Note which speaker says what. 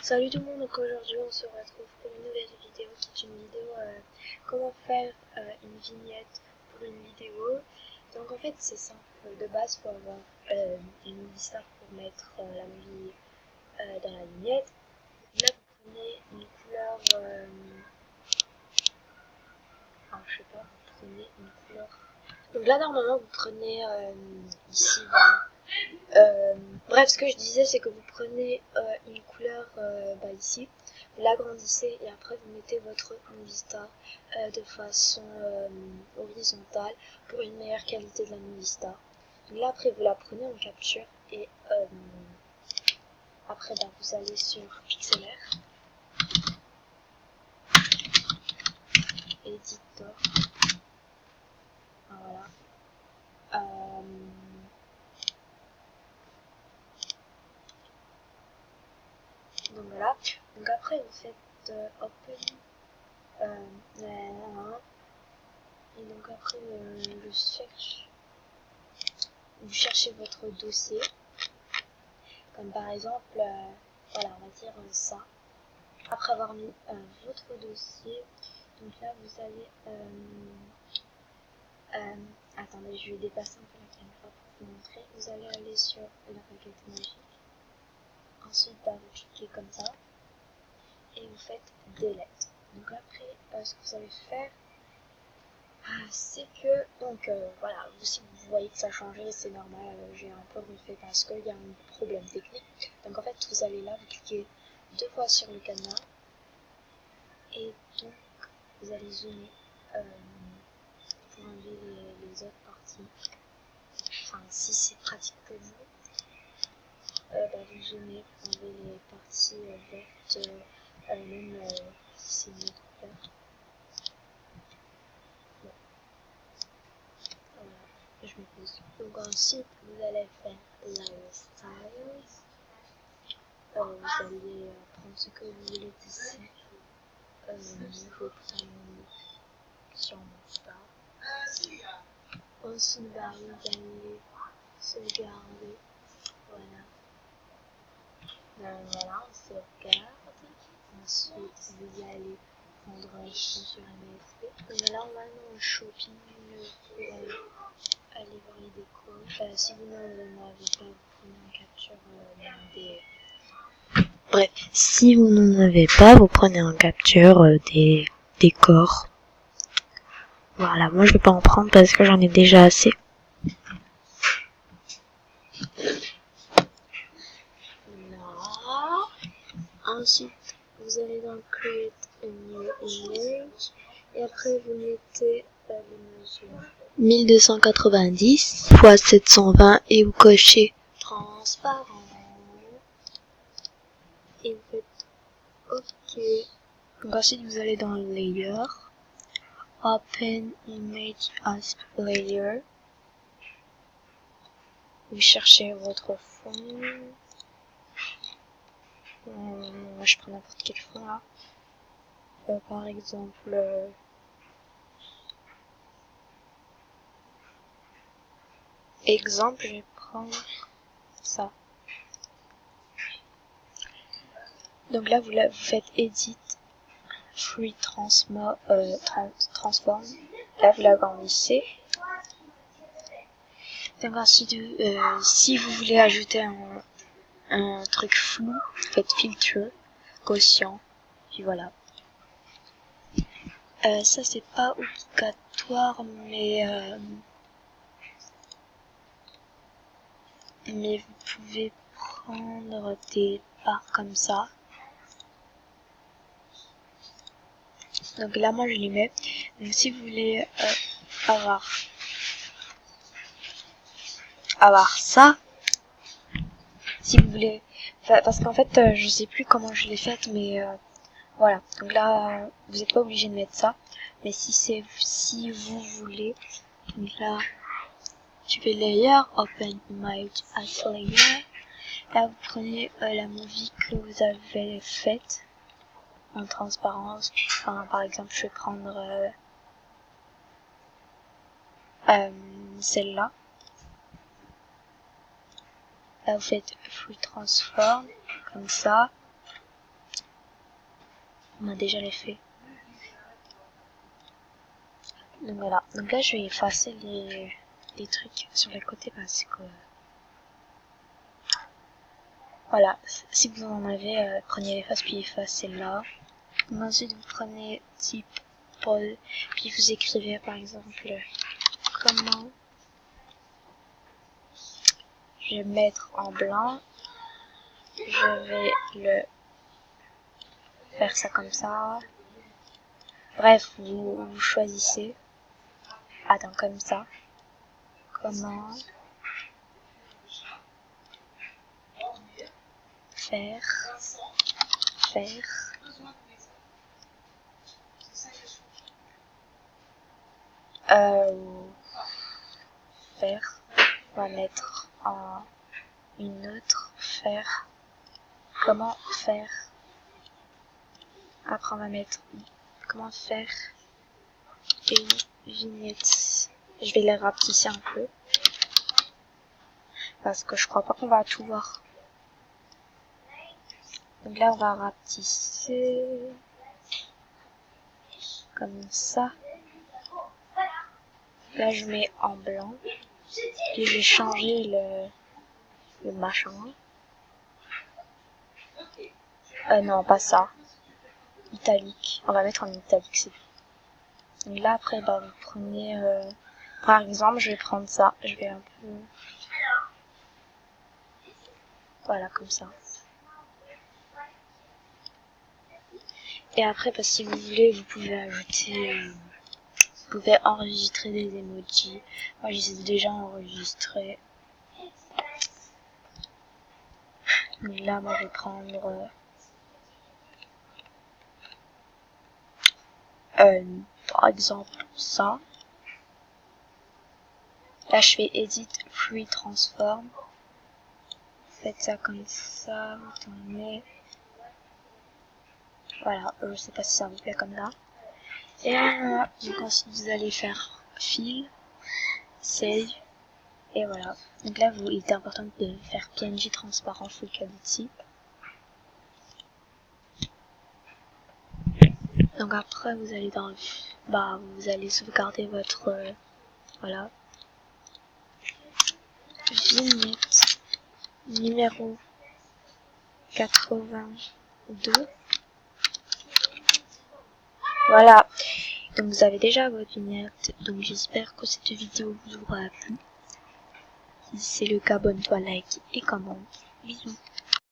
Speaker 1: Salut tout le monde, donc aujourd'hui on se retrouve pour une nouvelle vidéo qui est une vidéo comment faire une vignette pour une vidéo. Donc en fait c'est simple, de base il faut avoir une movie star pour mettre la movie dans la vignette. Là vous prenez une couleur, je sais pas, vous prenez une couleur. Donc là normalement vous prenez ici bref, ce que je disais, c'est que vous prenez une couleur ici, vous l'agrandissez et après vous mettez votre movie star de façon horizontale pour une meilleure qualité de la movie star. Donc là après vous la prenez en capture et après vous allez sur Pixlr, Editor, voilà. Donc voilà, donc après vous faites Open, et donc après je cherche, vous cherchez votre dossier, comme par exemple, voilà, on va dire ça. Après avoir mis votre dossier, donc là vous allez, attendez, je vais dépasser un peu la caméra pour vous montrer. Vous allez aller sur la baguette magique, ensuite vous cliquez comme ça, et vous faites Delete. Donc après, ce que vous allez faire, c'est que, donc voilà, si vous voyez que ça a changé, c'est normal, j'ai un peu refait parce qu'il y a un problème technique. Donc en fait, vous allez là, vous cliquez 2 fois sur le cadenas, et donc vous allez zoomer pour enlever les autres parties. Enfin, si c'est pratique pour vous, vous zoomez pour enlever les parties vertes, même si c'est une autre couleur. Je me pose. Donc ensuite vous allez faire Lifestyle. Vous allez prendre ce que vous voulez d'ici. Je vais prendre sur mon star. Ensuite vous allez sauvegarder. Voilà. Voilà, on sauvegarde. Ensuite vous allez prendre un champ sur MSP. Donc là on va dans le shopping pour aller voir les décos. Si vous n'en avez pas, vous prenez en capture des... Bref, si vous n'en avez pas, vous prenez en capture des décors. Voilà, moi je vais pas en prendre parce que j'en ai déjà assez. Là. Ensuite, vous allez dans Create a New Image et après vous mettez les mesures 1290 x 720 et vous cochez transparent et vous faites OK. Donc ensuite vous allez dans Layer, Open Image as Layer, vous cherchez votre fond. Moi je prends n'importe quel fond là. Par exemple je vais prendre ça. Donc là vous faites Edit, Free Transform. Là vous l'agrandissez. Donc ensuite si vous voulez ajouter un truc flou, vous faites Filtre, Quotient, puis voilà. Ça c'est pas obligatoire, mais vous pouvez prendre des barres comme ça. Donc là moi je les mets. Donc si vous voulez avoir ça, si vous voulez, parce qu'en fait je sais plus comment je l'ai faite, mais voilà. Donc là vous n'êtes pas obligé de mettre ça, mais si vous voulez, donc là tu fais Layer, Open Image as Layer. Là vous prenez la movie que vous avez faite en transparence. Enfin, par exemple je vais prendre celle-là. Là vous faites Free Transform comme ça. on a déjà l'effet. Donc voilà, donc là je vais effacer les trucs sur les côtés parce que voilà, si vous en avez, prenez l'efface puis effacez là. Ensuite vous prenez type Paul, puis vous écrivez par exemple comment je vais mettre en blanc, je vais le faire ça comme ça. Bref, vous choisissez. Attends, comme ça. Comment faire on va mettre en une autre faire. Comment faire. Après on va mettre comment faire une vignette. Je vais les rapetisser un peu parce que je crois pas qu'on va tout voir. Donc là on va rapetisser comme ça. Là je mets en blanc. Puis je vais changer le machin. Non, pas ça. Italique. On va mettre en italique, c'est tout. Et là, après, bah, vous prenez... par exemple, je vais prendre ça. Je vais un peu... Voilà, comme ça. Et après, bah, si vous voulez, vous pouvez ajouter... vous pouvez enregistrer des emojis. Moi, je les ai déjà enregistrés. Mais là, moi, je vais prendre... par exemple, ça. Là, je fais Edit, Free, Transform. Faites ça comme ça, vous tournez. Voilà, je sais pas si ça vous plaît comme ça. Et donc ensuite vous allez faire Fill, Save, et voilà. Donc là, il est important de faire PNG transparent full quality. Donc après, vous allez dans, vous allez sauvegarder votre, voilà, vignette numéro 82. Voilà. Donc vous avez déjà votre vignette. Donc j'espère que cette vidéo vous aura plu. Si c'est le cas, abonne-toi, like et commente. Bisous.